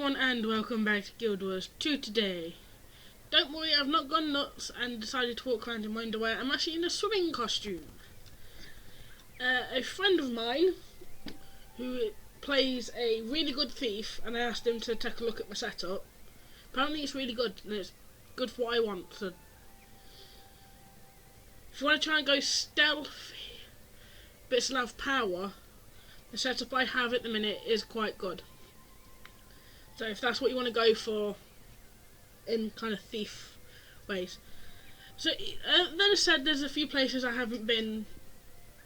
everyone and welcome back to Guild Wars 2 today. Don't worry, I've not gone nuts and decided to walk around in my underwear. I'm actually in a swimming costume. A friend of mine who plays a really good thief, and I asked him to take a look at my setup. Apparently it's really good and it's good for what I want. So if you want to try and go stealthy but still have power, the setup I have at the minute is quite good. So if that's what you want to go for in kind of thief ways. So then I said there's a few places I haven't been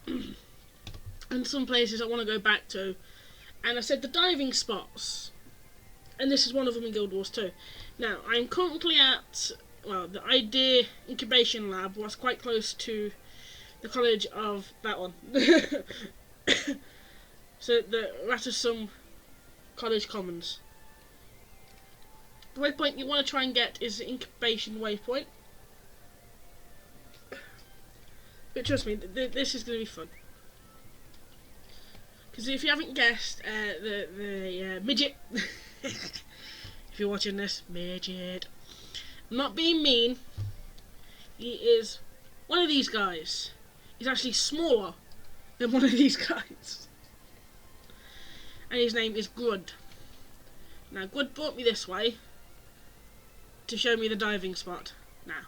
and some places I want to go back to. And I said the diving spots. And this is one of them in Guild Wars 2. Now, I'm currently at, well, the Idea Incubation Lab was quite close to the college of that one. So the Rattersum College Commons. The waypoint you want to try and get is the incubation waypoint. But trust me, this is going to be fun. Because if you haven't guessed, the midget, if you're watching this, midget, I'm not being mean, he is one of these guys. He's actually smaller than one of these guys. And his name is Grud. Now, Grud brought me this way to show me the diving spot. Now,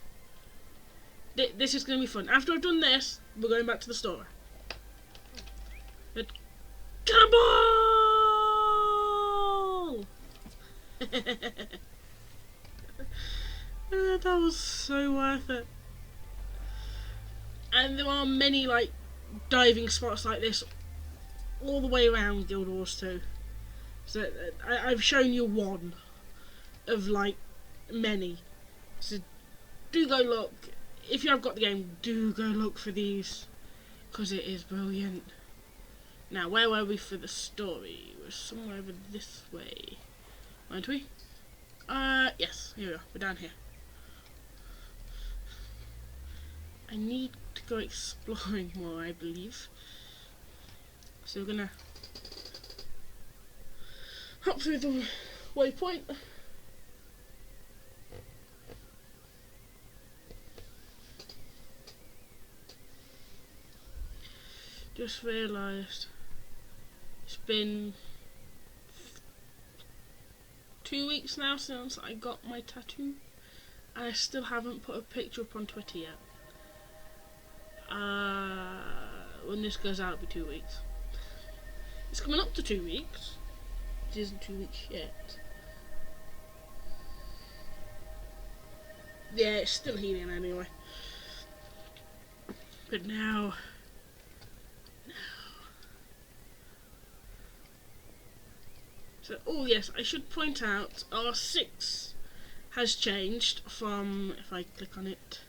this is going to be fun. After I've done this, we're going back to the store. But, cannonball! That was so worth it. And there are many like diving spots like this all the way around Guild Wars 2. So I've shown you one of like many. So do go look. If you have got the game, do go look for these, because it is brilliant. Now, where were we for the story? We're somewhere over this way, weren't we? Yes, here we are. We're down here. I need to go exploring more, I believe. So we're gonna hop through the waypoint. Just realised it's been 2 weeks now since I got my tattoo, and I still haven't put a picture up on Twitter yet. When this goes out, it'll be 2 weeks. It's coming up to 2 weeks. It isn't 2 weeks yet. Yeah, it's still healing anyway. But now. So, oh yes, I should point out our 6 has changed from, if I click on it.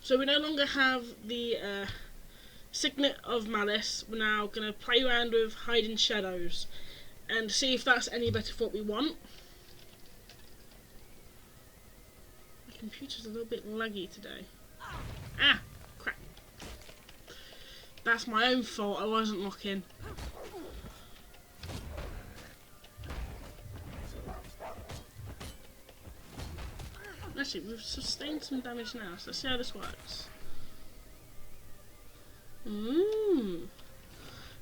So we no longer have the Signet of Malice. We're now going to play around with Hiding Shadows and see if that's any better for what we want. My computer's a little bit laggy today. Ah, crap. That's my own fault, I wasn't looking. Actually, we've sustained some damage now, so let's see how this works.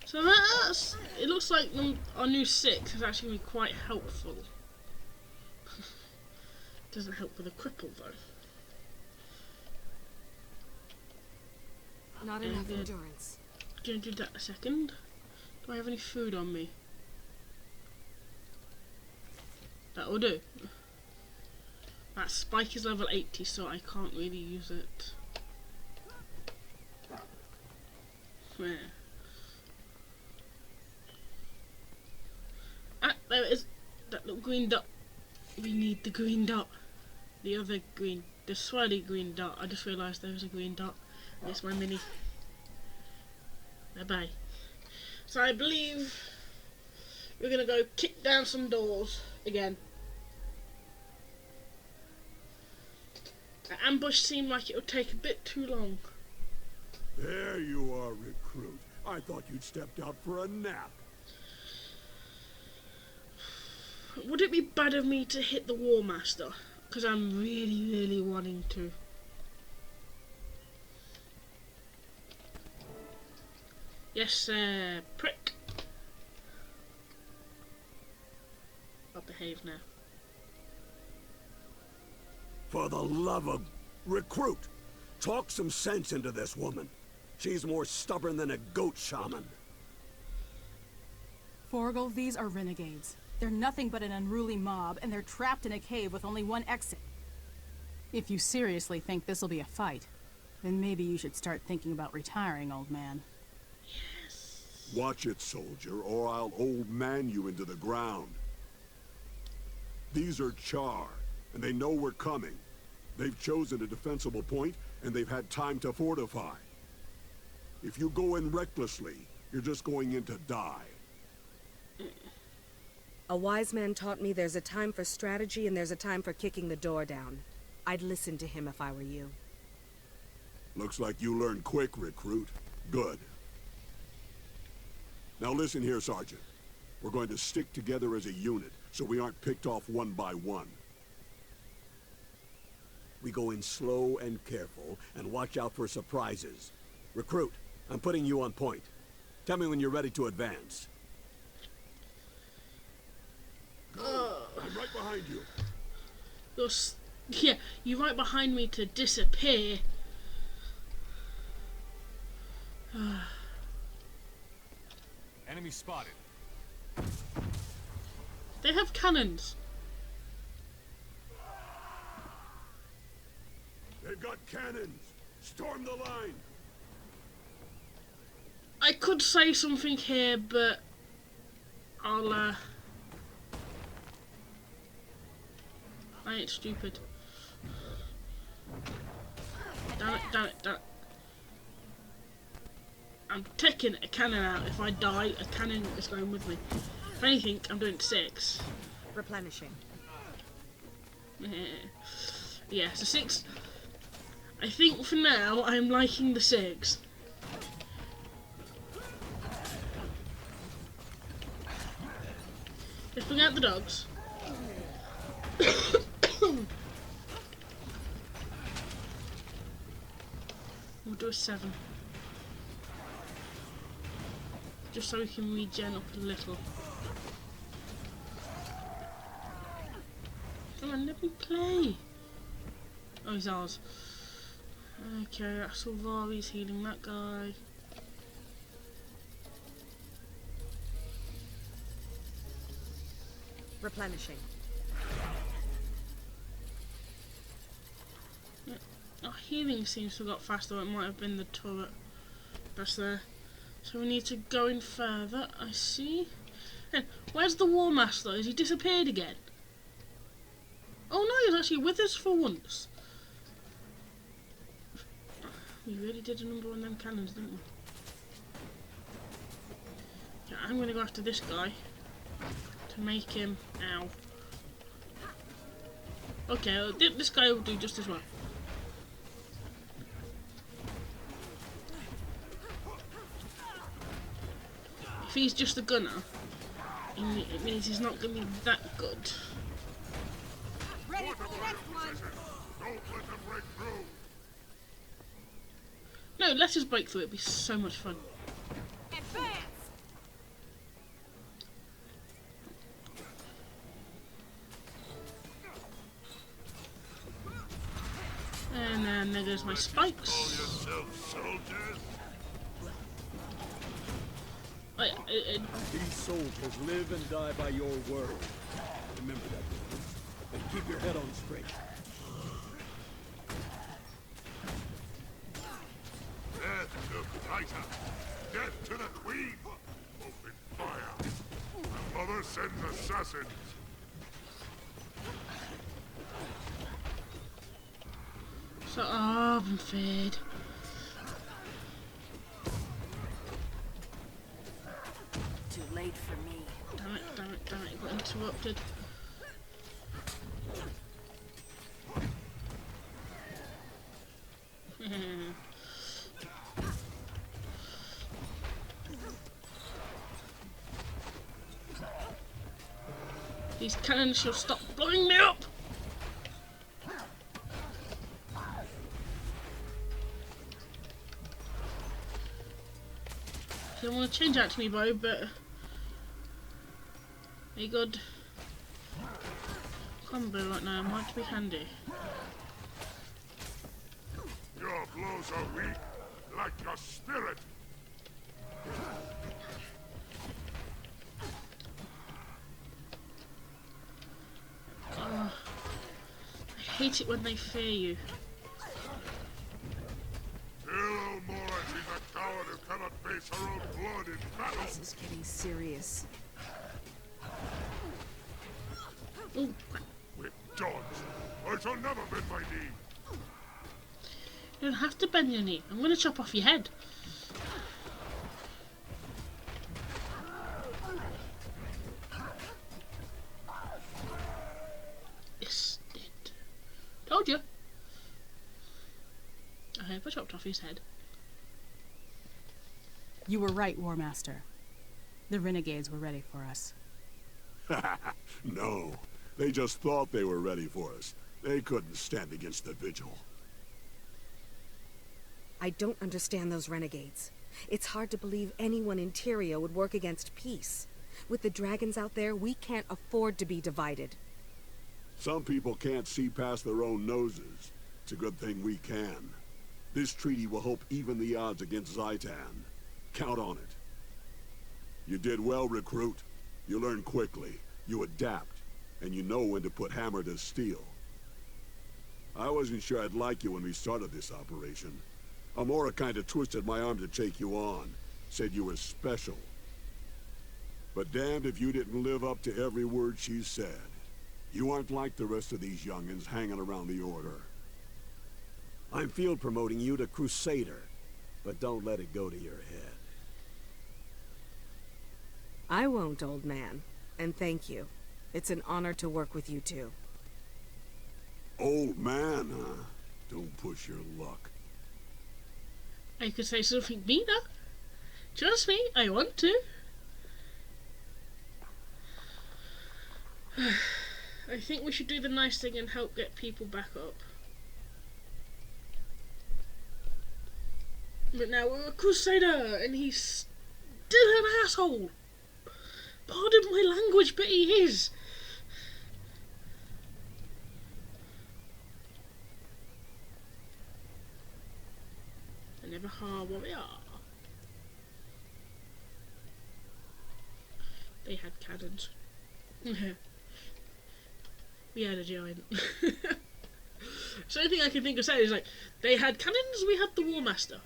So that's, it looks like our new 6 is actually going to be quite helpful. Doesn't help with a cripple though. Not enough endurance. Gonna do that in a second. Do I have any food on me? That will do. That spike is level 80, so I can't really use it. Where? Ah, there it is. That little green dot. We need the green dot. The other green, the swirly green dot. I just realised there was a green dot. It's my mini. Bye bye. So I believe we're gonna go kick down some doors again. The ambush seemed like it would take a bit too long. There you are, recruit. I thought you'd stepped out for a nap. Would it be bad of me to hit the War Master? Because I'm really, really wanting to. Yes, prick. I'll behave now. For the love of... Recruit! Talk some sense into this woman. She's more stubborn than a goat shaman. Forgel, these are renegades. They're nothing but an unruly mob, and they're trapped in a cave with only one exit. If you seriously think this'll be a fight, then maybe you should start thinking about retiring, old man. Watch it, soldier, or I'll old man you into the ground. These are Char, and they know we're coming. They've chosen a defensible point, and they've had time to fortify. If you go in recklessly, you're just going in to die. A wise man taught me there's a time for strategy and there's a time for kicking the door down. I'd listen to him if I were you. Looks like you learned quick, recruit. Good. Now listen here, Sergeant. We're going to stick together as a unit, so we aren't picked off one by one. We go in slow and careful, and watch out for surprises. Recruit, I'm putting you on point. Tell me when you're ready to advance. Go! I'm right behind you. Yeah, you're right behind me to disappear. Enemy spotted. They have cannons. They've got cannons. Storm the line. I could say something here, but I'll I ain't stupid. Damn it, damn it, damn it. I'm taking a cannon out. If I die, a cannon is going with me. If anything, I'm doing 6. Replenishing. Yeah, so 6. I think for now, I'm liking the 6. Let's bring out the dogs. We'll do a 7. Just so we can regen up a little. Come on, let me play. Oh, he's ours. Okay, that's Silvari's healing that guy. Replenishing. Yeah. Our healing seems to have got faster. It might have been the turret that's there. So we need to go in further. I see. Hey, where's the War Master? Has he disappeared again? Oh no, he's actually with us for once. We really did a number on them cannons, didn't we? Yeah, I'm gonna go after this guy to make him. Ow. Okay, this guy will do just as well. If he's just a gunner, it means he's not going to be that good. Ready for the next one. Don't let them break through. No, let's just break through. It'd be so much fun. Advance. And then there goes my spikes. Yourself, soldiers. These soldiers live and die by your word. Remember that, and keep your head on straight. Death to Titan. Death to the Queen. Open fire. My mother sends assassins. So, I've been fed. Too late for me. Damn it, damn it, damn it, got interrupted. These cannons should stop blowing me up! I don't want to change that to me bow, but a good combo right now might be handy. Your blows are weak, like your spirit. I hate it when they fear you. Hello, Mora, she's a coward who cannot face her own blood in battle. This is getting serious. Ooh, With dogs, I shall never bend my knee. you don't have to bend your knee. I'm going to chop off your head. Yes, it. Told you. I hope I chopped off his head. You were right, War Master. The renegades were ready for us. No, they just thought they were ready for us. They couldn't stand against the Vigil. I don't understand those renegades. It's hard to believe anyone in Tyria would work against peace. With the dragons out there, we can't afford to be divided. Some people can't see past their own noses. It's a good thing we can. This treaty will help even the odds against Zaitan. Count on it. You did well, recruit. You learn quickly, you adapt, and you know when to put hammer to steel. I wasn't sure I'd like you when we started this operation. Amora kinda twisted my arm to take you on. Said you were special. But damned if you didn't live up to every word she said. You aren't like the rest of these youngins hanging around the Order. I'm field promoting you to Crusader, but don't let it go to your head. I won't, old man. And thank you. It's an honor to work with you two. Old man, huh? Don't push your luck. I could say something meaner. Trust me, I want to. I think we should do the nice thing and help get people back up. But now we're a Crusader and he's still an asshole. Pardon my language, but he is. I never are what we are. They had cannons. We had a giant. So the only thing I can think of saying is like, they had cannons, we had the War Master.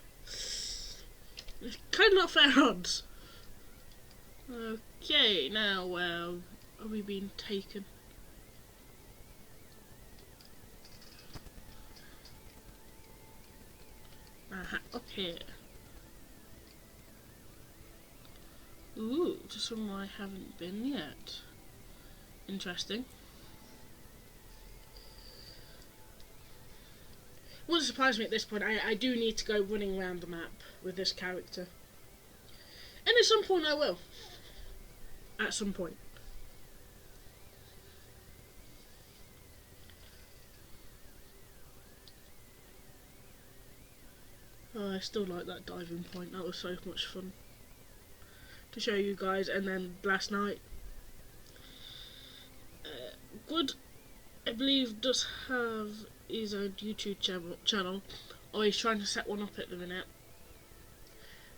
It's kind of not fair odds. Okay, now where are we being taken? Aha, up here. Ooh, to somewhere I haven't been yet. Interesting. Wouldn't surprise me at this point. I do need to go running around the map with this character. And at some point I will. At some point. Oh, I still like that diving point. That was so much fun to show you guys. And then last night, Good, I believe, does have his own YouTube channel, or he's trying to set one up at the minute.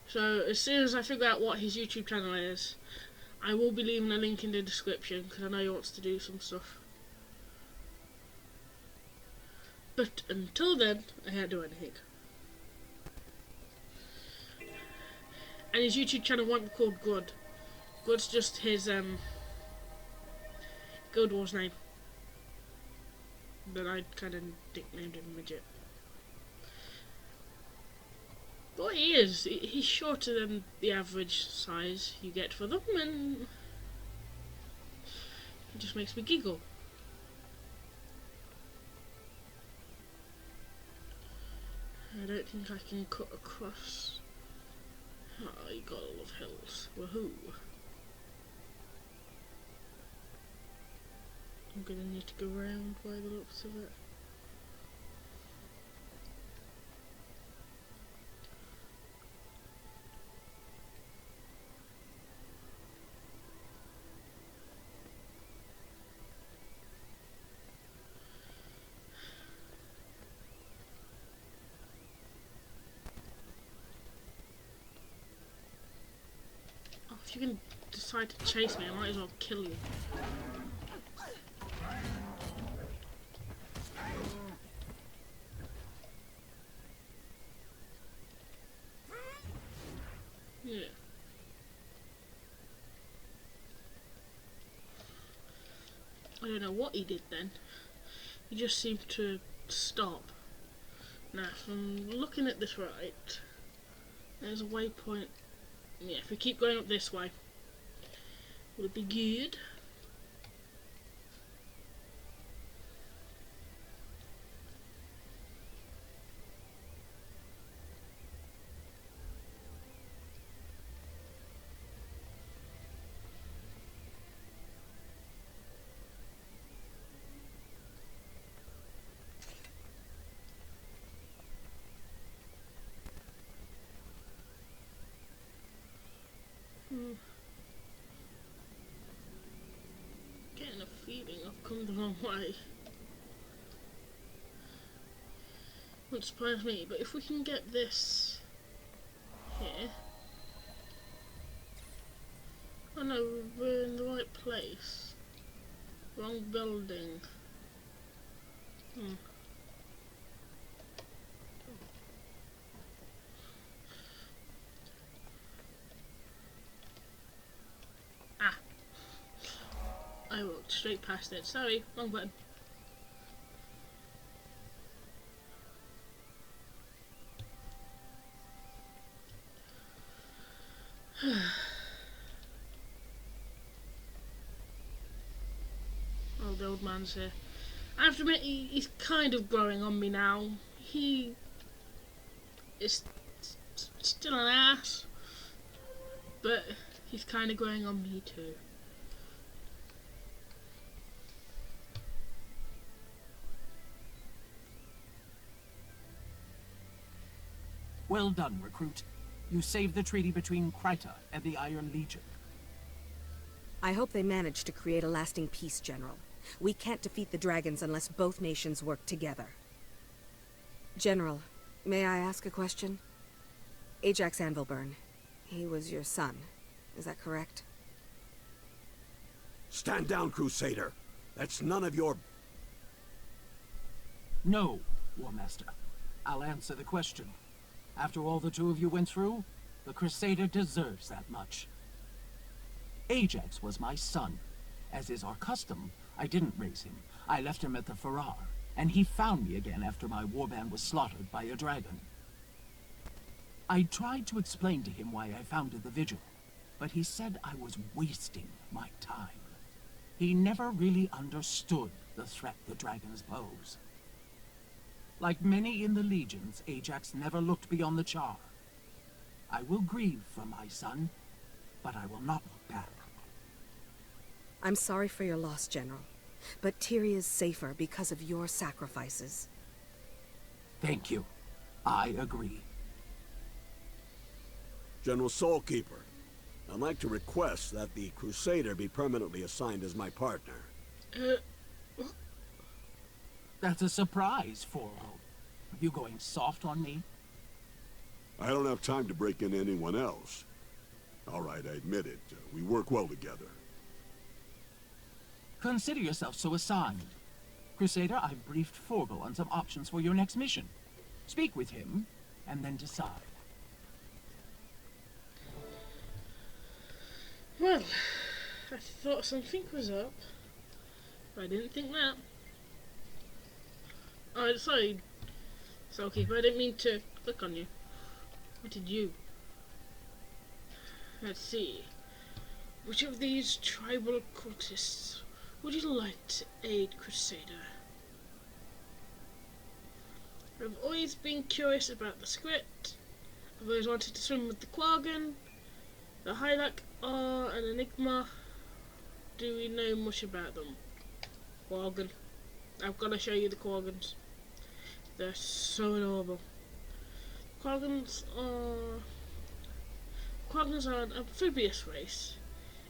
So as soon as I figure out what his YouTube channel is, I will be leaving a link in the description because I know he wants to do some stuff. But until then, I can't do anything. And his YouTube channel won't be called Good. Good's just his Guild Wars name. But I kind of nicknamed him Midget. But he is. He's shorter than the average size you get for them, and it just makes me giggle. I don't think I can cut across. Oh, you gotta love hills. Woohoo. gonna need to go round by the looks of it. Oh, if you can decide to chase me, I might as well kill you. Yeah. I don't know what he did then. He just seemed to stop. Now, if I'm looking at this right, there's a waypoint. Yeah, if we keep going up this way, will it be good? Getting a feeling I've come the wrong way. Wouldn't surprise me, but if we can get this here. Oh no, we're in the right place. Wrong building. I walked straight past it. Sorry, wrong button. Oh, the old man's here. I have to admit, he's kind of growing on me now. He is still an ass, but he's kind of growing on me too. Well done, recruit. You saved the treaty between Kryta and the Iron Legion. I hope they manage to create a lasting peace, General. We can't defeat the dragons unless both nations work together. General, may I ask a question? Ajax Anvilburn, he was your son, is that correct? Stand down, Crusader. That's none of your... No, War Master. I'll answer the question. After all the two of you went through, the Crusader deserves that much. Ajax was my son. As is our custom, I didn't raise him. I left him at the Farrar, and he found me again after my warband was slaughtered by a dragon. I tried to explain to him why I founded the Vigil, but he said I was wasting my time. He never really understood the threat the dragons pose. Like many in the legions, Ajax never looked beyond the Char. I will grieve for my son, but I will not look back. I'm sorry for your loss, General, but Tyria's safer because of your sacrifices. Thank you. I agree. General Soulkeeper, I'd like to request that the Crusader be permanently assigned as my partner. That's a surprise, Foro. Are you going soft on me? I don't have time to break in anyone else. All right, I admit it. We work well together. Consider yourself so assigned. Crusader, I've briefed Forgel on some options for your next mission. Speak with him, and then decide. Well, I thought something was up. I didn't think that. Oh, sorry, Soulkeeper, I didn't mean to click on you. What did you? Let's see. Which of these tribal cultists would you like to aid Crusader? I've always been curious about the script. I've always wanted to swim with the Quaggan. The Hylac are an enigma. Do we know much about them? Quaggan. I've got to show you the Quaggans. They're so adorable. Quaggans are an amphibious race.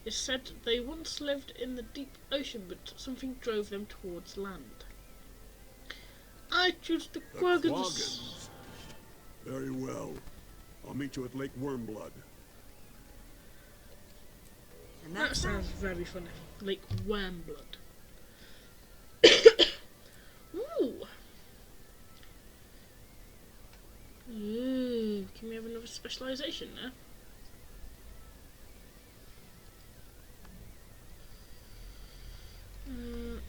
It's said they once lived in the deep ocean, but something drove them towards land. I choose the Quaggans. Quaggans. Very well. I'll meet you at Lake Wormblood. And That that's sounds very funny. Lake Wormblood. Ooh. Ooh. Can we have another specialization there?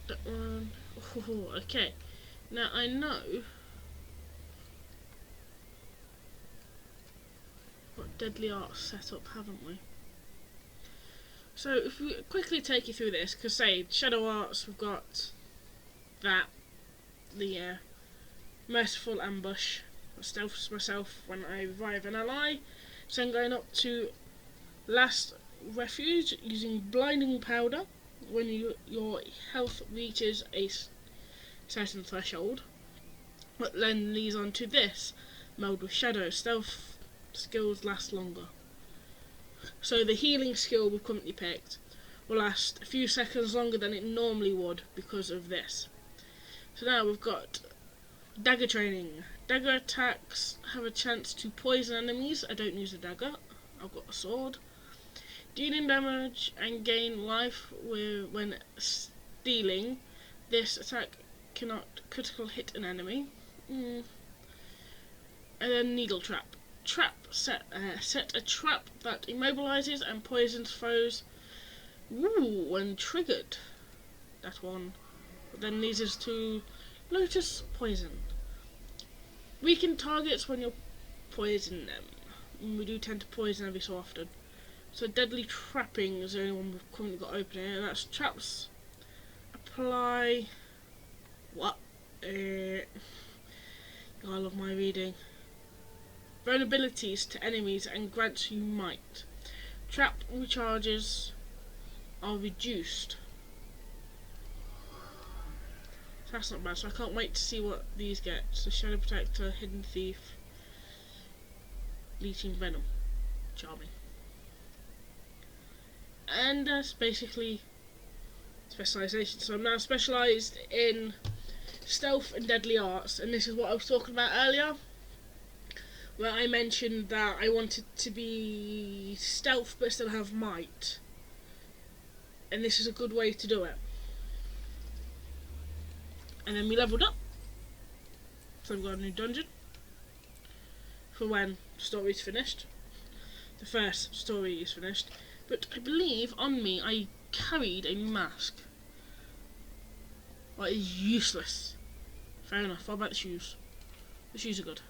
That one. Oh, okay. Now I know what deadly arts set up, haven't we? So if we quickly take you through this, because say Shadow Arts, we've got that, the merciful ambush, stealth myself when I revive an ally. So I'm going up to last refuge using blinding powder when your health reaches a certain threshold. But then leads on to this mode with Shadow. Stealth skills last longer. So the healing skill we've currently picked will last a few seconds longer than it normally would because of this. So now we've got dagger training. Dagger attacks have a chance to poison enemies. I don't use a dagger, I've got a sword. Dealing damage and gain life when stealing. This attack cannot critical hit an enemy. And then needle trap. Set a trap that immobilizes and poisons foes. Ooh, when triggered. That one. But then leads us to Lotus Poison. Weaken targets when you poison them. We do tend to poison every so often. So deadly trapping is the only one we've currently got open here. That's traps. Apply. What? I love my reading. Vulnerabilities to enemies and grants you might. Trap recharges are reduced. So that's not bad. So I can't wait to see what these get. So Shadow Protector, Hidden Thief, Leeching Venom. Charming. And that's basically specialization. So I'm now specialized in stealth and deadly arts, and this is what I was talking about earlier, where I mentioned that I wanted to be stealth but still have might, and this is a good way to do it. And then we leveled up, so we've got a new dungeon for when the story is finished. The first story is finished, but I believe on me I carried a mask. Well, it is useless. Fair enough. What about the shoes? The shoes are good.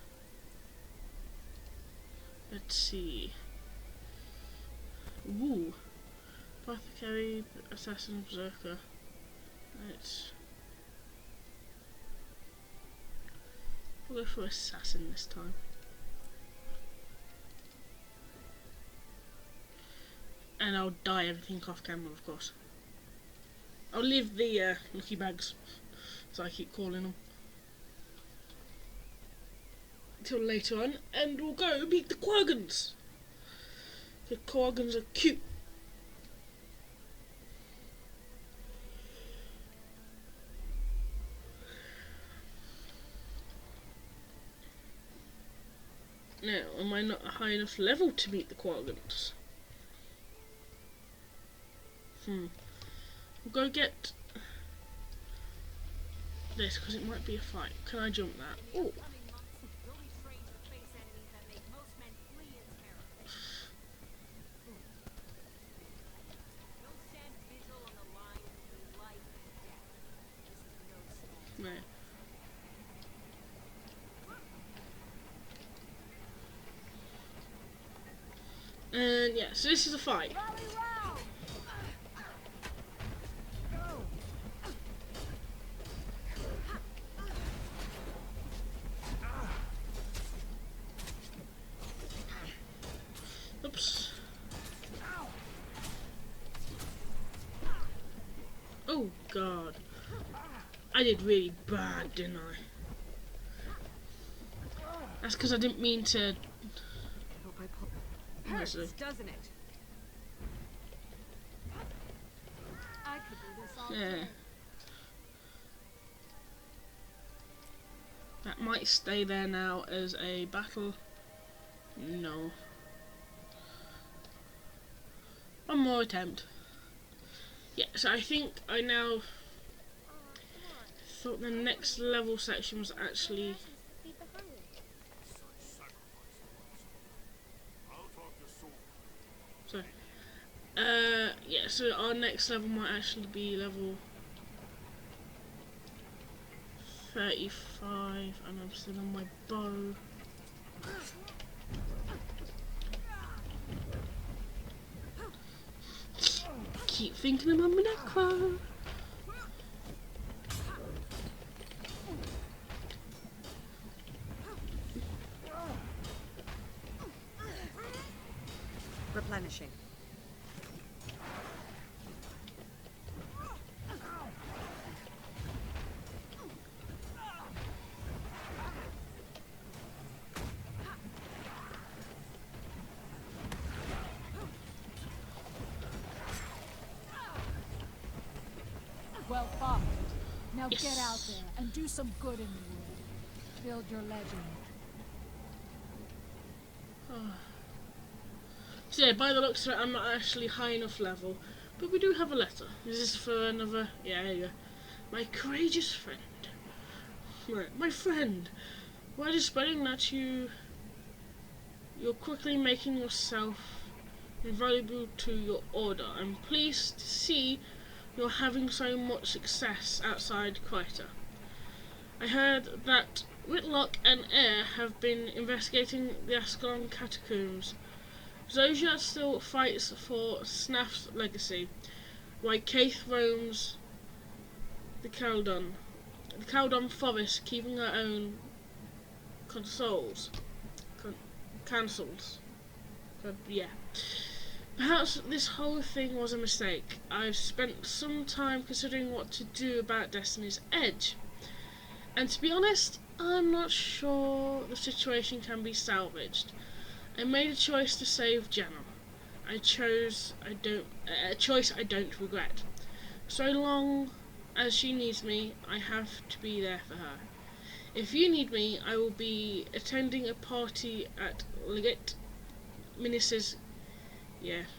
Let's see. Ooh. Apothecary, Assassin, Berserker. We'll go for Assassin this time. And I'll dye everything off camera, of course. I'll leave the lucky bags, as I keep calling them, until later on, and we'll go meet the Quaggans. The Quaggans are cute. Now, am I not a high enough level to meet the Quaggans? We'll go get this, because it might be a fight. Can I jump that? Ooh. No. And yeah, so this is a fight. Oops. Oh god. I did really bad, didn't I? That's because I didn't mean to. Hope I pull. Hurts, Honestly. doesn't it? I could do this all Yeah. day. That might stay there now as a battle. No. One more attempt. Yeah, so I think I now thought the next level section was actually. Sorry. Yeah, so our next level might actually be level 35, and I'm still on my bow. Keep thinking about my necro. Replenishing. Well fought. Now Yes. get out there and do some good in the world. Build your legend. So yeah, by the looks of it, I'm not actually high enough level, but we do have a letter. Is this for another? Yeah, there you go. My courageous friend. Right, my friend. Word is spreading that you're quickly making yourself invaluable to your order. I'm pleased to see you're having so much success outside Kryta. I heard that Whitlock and Eyre have been investigating the Ascalon catacombs. Zosia still fights for Snaf's legacy, while Kaith roams the Caldon forest, keeping her own councils. Yeah. Perhaps this whole thing was a mistake. I've spent some time considering what to do about Destiny's Edge. And to be honest, I'm not sure the situation can be salvaged. I made a choice to save Jenna. A choice I don't regret. So long as she needs me, I have to be there for her. If you need me, I will be attending a party at Legate Minis's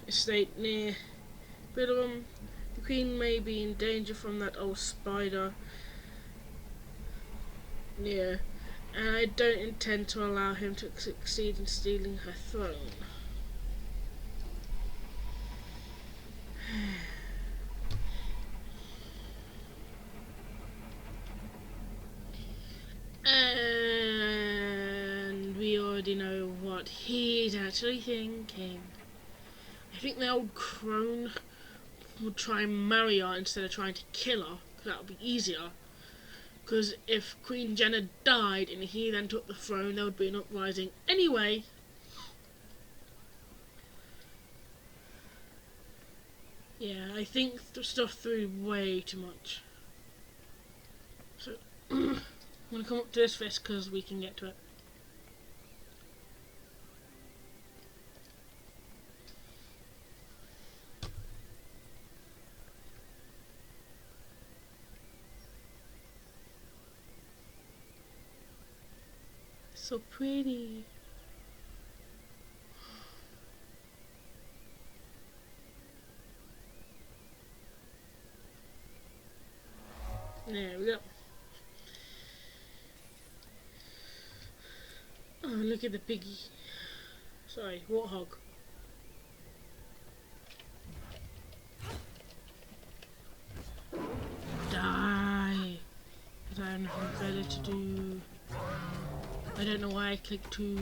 estate near Billum. The Queen may be in danger from that old spider. Yeah, and I don't intend to allow him to succeed in stealing her throne. And we already know what he's actually thinking. I think the old crone would try and marry her instead of trying to kill her, because that would be easier. Because if Queen Jenna died and he then took the throne, there would be an uprising anyway. Yeah, I think stuff through way too much. So, I'm going to come up to this fist because we can get to it. So pretty. There we go. Oh, look at the piggy. Sorry, warthog. Die. I don't have nothing better to do. I don't know why I clicked 2.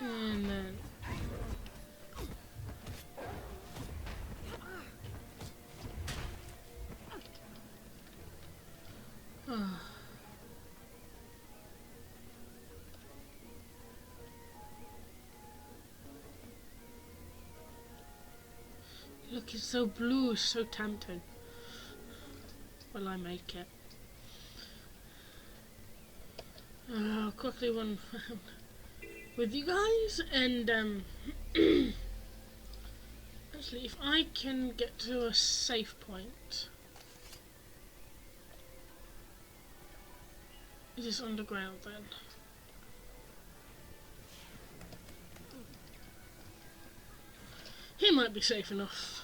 And then looking so blue, so tempting. Will I make it? I'll quickly run with you guys, and actually, if I can get to a safe point. Is this underground then? He might be safe enough.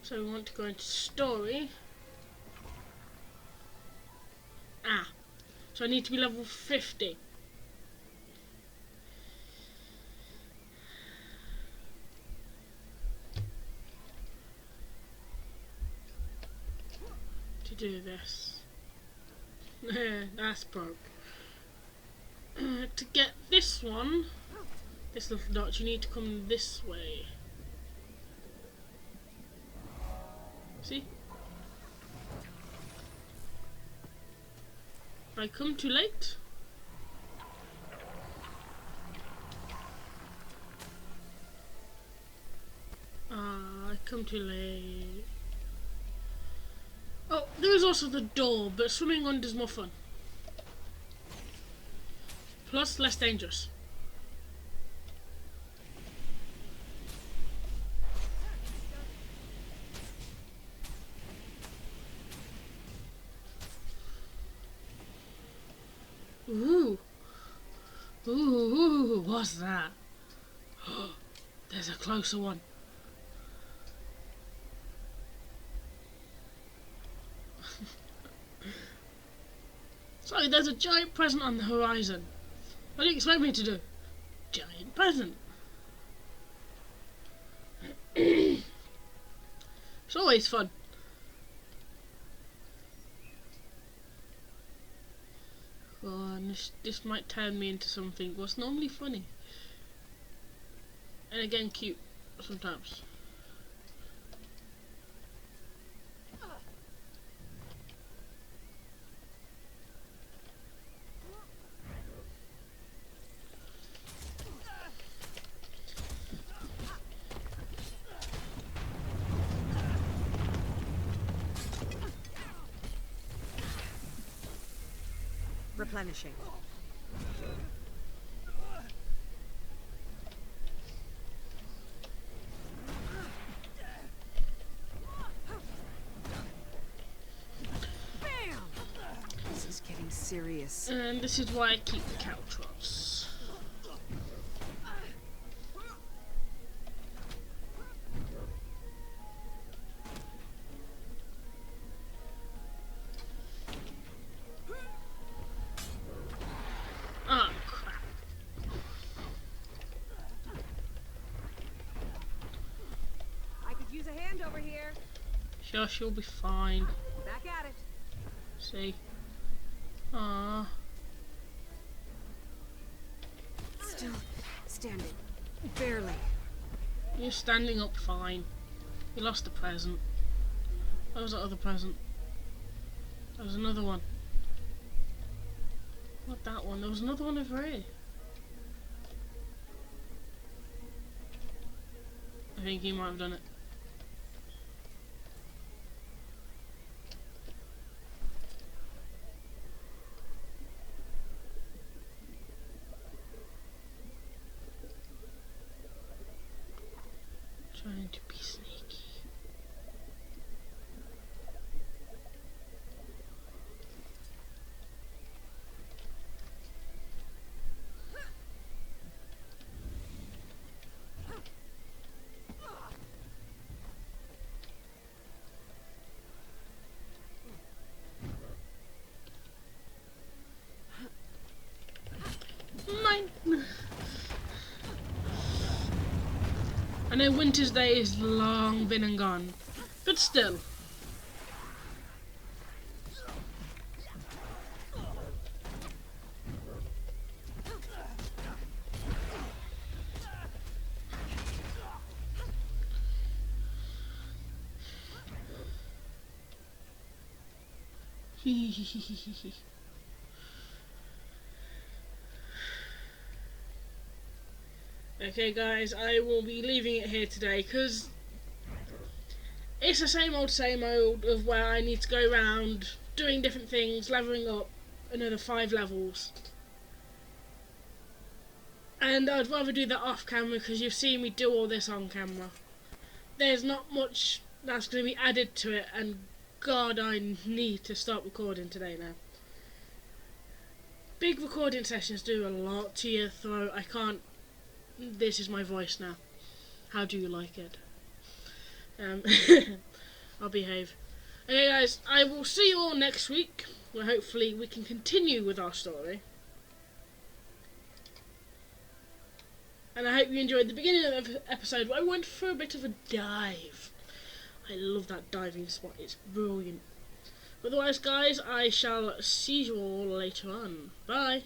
So we want to go into story. Ah, so I need to be level 50. To do this. That's broke. To get this one, this little dot, you need to come this way. See? I come too late. I come too late. Oh, there is also the door, but swimming under is more fun. Plus, less dangerous. Ooh. Ooh, what's that? There's a closer one. Sorry, there's a giant present on the horizon. What do you expect me to do? Giant present. It's always fun. Oh, and this might turn me into something what's normally funny. And again, cute sometimes. Replenishing. Bam! This is getting serious. And this is why I keep the caltrops. Oh crap. I could use a hand over here. Sure, she'll be fine. Back at it. See? Ah. Still standing. Barely. You're standing up fine. You lost a present. What was that other present? There was another one. Not that one. There was another one over here. I think he might have done it. Trying to be sneaky. Mine. I know Winter's Day is long been and gone, but still. Okay guys, I will be leaving it here today because it's the same old of where I need to go around doing different things, leveling up another 5 levels. And I'd rather do that off camera because you've seen me do all this on camera. There's not much that's going to be added to it, and God, I need to start recording today now. Big recording sessions do a lot to your throat. I can't. This is my voice now. How do you like it? I'll behave. Okay guys, I will see you all next week, where hopefully we can continue with our story. And I hope you enjoyed the beginning of the episode where I went for a bit of a dive. I love that diving spot, it's brilliant. Otherwise guys, I shall see you all later on. Bye!